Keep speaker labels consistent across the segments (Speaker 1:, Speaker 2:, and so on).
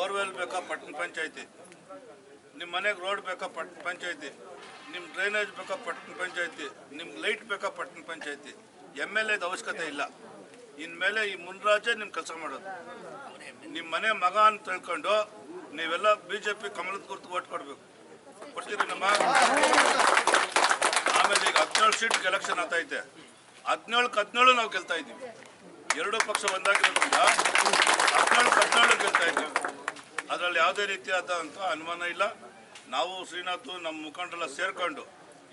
Speaker 1: Borewell ಬೇಕಾ ಪಟ್ಟಣ ಪಂಚಾಯತಿ, ನಿಮ್ಮ ಮನೆಗೆ ರೋಡ್ ಬೇಕಾ ಪಟ್ಟಣ ಪಂಚಾಯತಿ, ನಿಮ್ಮ ಡ್ರೈನೇಜ್ ಬೇಕಾ ಪಟ್ಟಣ ಪಂಚಾಯತಿ, ನಿಮ್ಗೆ ಲೈಟ್ ಬೇಕಾ ಪಟ್ಟಣ ಪಂಚಾಯತಿ. MLAದ ಅವಶ್ಯಕತೆ ಇಲ್ಲ. ಇನ್ಮೇಲೆ ಈ ಮುನ್ರಾಜೇ ನಿಮ್ಮ ಕೆಲಸ ಮಾಡೋದು. ನಿಮ್ಮ ಮನೆ ಮಗ ಅಂತ ತಿಳ್ಕೊಂಡು ನೀವೆಲ್ಲ BJP ಕಮಲದ ಗುರುತು ಓಟ್ ಕೊಡಬೇಕು. ಕೊಡ್ತೀರಿ ನಮ್ಮ. ಆಮೇಲೆ ಈಗ 17 ಸೀಟ್ಗೆ ಎಲೆಕ್ಷನ್ ಆಗ್ತೈತೆ. 17 ನಾವು ಗೆಲ್ತಾ ಇದ್ದೀವಿ. ಎರಡೂ ಪಕ್ಷ ಒಂದಾಗಿರೋದ್ರಿಂದ 17 ಗೆಲ್ತಾ ಇದ್ದೀವಿ. ಅದರಲ್ಲಿ ಯಾವುದೇ ರೀತಿಯಾದಂಥ ಅನುಮಾನ ಇಲ್ಲ. ನಾವು ಶ್ರೀನಾಥ್ ನಮ್ಮ ಮುಖಂಡರೆಲ್ಲ ಸೇರ್ಕೊಂಡು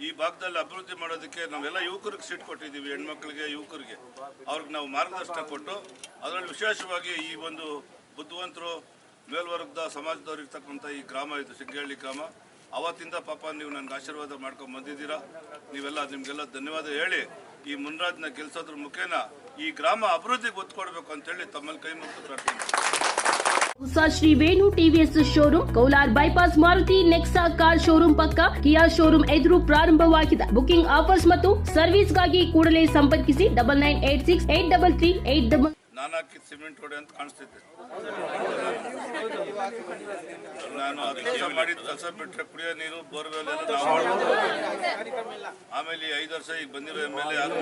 Speaker 1: ಈ ಭಾಗದಲ್ಲಿ ಅಭಿವೃದ್ಧಿ ಮಾಡೋದಕ್ಕೆ ನಾವೆಲ್ಲ ಯುವಕರಿಗೆ ಸೀಟ್ ಕೊಟ್ಟಿದ್ದೀವಿ. ಹೆಣ್ಮಕ್ಳಿಗೆ, ಯುವಕರಿಗೆ ಅವ್ರಿಗೆ ನಾವು ಮಾರ್ಗದರ್ಶನ ಕೊಟ್ಟು, ಅದರಲ್ಲಿ ವಿಶೇಷವಾಗಿ ಈ ಒಂದು ಬುದ್ಧಿವಂತರು ಮೇಲ್ವರ್ಗದ ಸಮಾಜದವ್ರು ಇರ್ತಕ್ಕಂಥ ಈ ಗ್ರಾಮ ಇದು ಸಿಗ್ಗೇಳಿ ಗ್ರಾಮ. ಅವತ್ತಿಂದ ಪಾಪ ನೀವು ನನಗೆ ಆಶೀರ್ವಾದ ಮಾಡ್ಕೊಂಡು ಬಂದಿದ್ದೀರಾ. ನೀವೆಲ್ಲ ನಿಮಗೆಲ್ಲ ಧನ್ಯವಾದ ಹೇಳಿ ಈ ಮುನ್ರಾಜ್ನ ಗೆಲ್ಸೋದ್ರ ಮುಖೇನ ಈ ಗ್ರಾಮ ಅಭಿವೃದ್ಧಿಗೆ ಒತ್ತು ಕೊಡಬೇಕು ಅಂತೇಳಿ ತಮ್ಮಲ್ಲಿ ಕೈ ಮುಗಿದು ಪ್ರಾರ್ಥನೆ.
Speaker 2: ಹೊಸ ಶ್ರೀ ವೇಣು TVS ಶೋರೂಮ್ ಕೌಲಾರ್ bypass Maruti Nexa car showroom ಪಕ್ಕ ಕಿಯಾ ಶೋರೂಮ್ ಎದುರು ಪ್ರಾರಂಭವಾಗಿದೆ. ಬುಕಿಂಗ್ ಆಫರ್ಸ್ ಮತ್ತು ಸರ್ವಿಸ್ಗಾಗಿ ಕೂಡಲೇ ಸಂಪರ್ಕಿಸಿ 99868338.
Speaker 1: ನಾನು ಹಾಕಿದ ಸಿಮೆಂಟ್ ರೋಡ್ ಅಂತ ಕಾಣಿಸ್ತಿದ್ದೆ. ನಾನು ಅದು ಕೆಲಸ ಮಾಡಿದ ಕೆಲಸ ಬಿಟ್ಟರೆ ಕುಡಿಯೋ ನೀರು ಬೋರ್ವೆಲ್ ಎಲ್ಲ ನಾವು. ಆಮೇಲೆ 5 ವರ್ಷ ಈಗ ಬಂದಿರೋ MLA ಯಾರು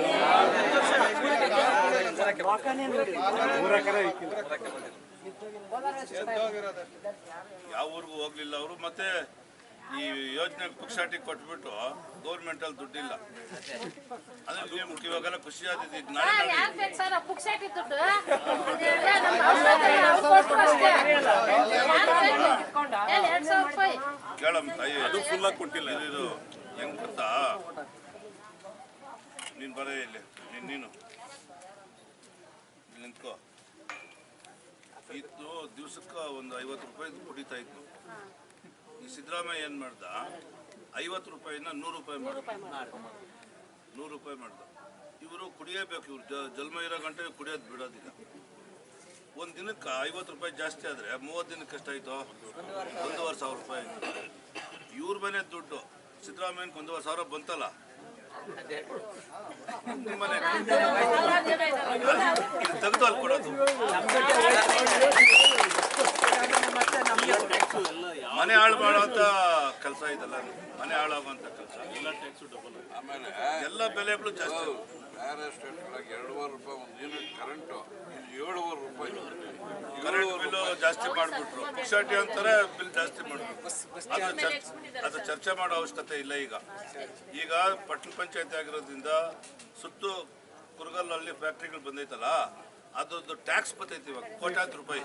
Speaker 1: ಯಾವ ಊರಿಗೂ ಹೋಗ್ಲಿಲ್ಲ ಅವರು. ಮತ್ತೆ ಈ ಯೋಜನೆ ಪುಕ್ಷಾಟಿ ಕೊಟ್ಬಿಟ್ಟು ಗೌರ್ಮೆಂಟಲ್ಲಿ ದುಡ್ಡಿಲ್ಲ. ಅಂದ್ರೆ ನಿಮ್ಗೆ ಇವಾಗೆಲ್ಲ ಖುಷಿ ಆದಿದ್ದು. ಈಗ ನಾಳೆ ಕೇಳಮ್ಮ ತಾಯಿ, ಅದು ಫುಲ್ ಆಗಿ ಕೊಟ್ಟಿಲ್ಲ. ಇದು ಹೆಂಗ್ ಗೊತ್ತಾ, ನೀನು ಬರೇ ಇಲ್ಲಿ ನೀನು ನಿಂತ್ಕೋ. ಇತ್ತು ದಿವ್ಸಕ್ಕೆ ಒಂದು 50 ರೂಪಾಯಿ ಕುಡಿತಾ ಇತ್ತು. ಈ ಸಿದ್ದರಾಮಯ್ಯ ಏನು ಮಾಡ್ದ, 50 ರೂಪಾಯಿನ 100 ರೂಪಾಯಿ ಮಾಡ್ದ. 100 ರೂಪಾಯಿ ಮಾಡ್ದ. ಇವರು ಕುಡಿಯಬೇಕು. ಇವ್ರು ಜನ್ಮ ಇರೋ ಗಂಟೆ ಕುಡಿಯೋದು ಬಿಡೋದಿಲ್ಲ. ಒಂದು ದಿನಕ್ಕೆ 50 ರೂಪಾಯಿ ಜಾಸ್ತಿ ಆದರೆ 30 ದಿನಕ್ಕೆ ಎಷ್ಟಾಯ್ತು? 1,500 ರೂಪಾಯಿ. ಇವ್ರ ಮನೆ ದುಡ್ಡು ಸಿದ್ದರಾಮಯ್ಯನಿಗೆ 1,500 ಬಂತಲ್ಲ. ನಿಮ್ಮನೆ ತೆಗೆದು ಅಲ್ಲಿ ಕೊಡೋದು. ಮನೆ ಹಾಳು ಮಾಡುವಂತ ಕೆಲಸ ಇದೆಲ್ಲ. ಮನೆ ಹಾಳಾಗುವಂತ ಕೆಲಸ. ಎಲ್ಲ ಬೆಲೆಗಳು ಜಾಸ್ತಿ.
Speaker 3: ಬೇರೆ ಸ್ಟೇಟ್ಗಳಿಗೆ 2,500 ರೂಪಾಯಿ ಒಂದು ಯೂನಿಟ್ ಕರೆಂಟು, 7,500 ರೂಪಾಯಿ
Speaker 1: ಕರೆಂಟ್ ಬಿಲ್ ಜಾಸ್ತಿ ಮಾಡಿಬಿಟ್ರು. ಪುಕ್ಷಾಟಿ ಅಂತಾರೆ, ಬಿಲ್ ಜಾಸ್ತಿ ಮಾಡಿಬಿಟ್ರು. ಅದು ಚರ್ಚೆ ಮಾಡೋ ಅವಶ್ಯಕತೆ ಇಲ್ಲ. ಈಗ ಪಟ್ಟಣ ಪಂಚಾಯತಿ ಆಗಿರೋದ್ರಿಂದ ಸುತ್ತು ಕುರುಗಲ್ಲಲ್ಲಿ ಫ್ಯಾಕ್ಟ್ರಿಗಳು ಬಂದೈತಲ್ಲ, ಅದ್ರದ್ದು ಟ್ಯಾಕ್ಸ್ ಬರ್ತೈತಿ ಇವಾಗ ಕೋಟ್ಯಾಂತರ ರೂಪಾಯಿ.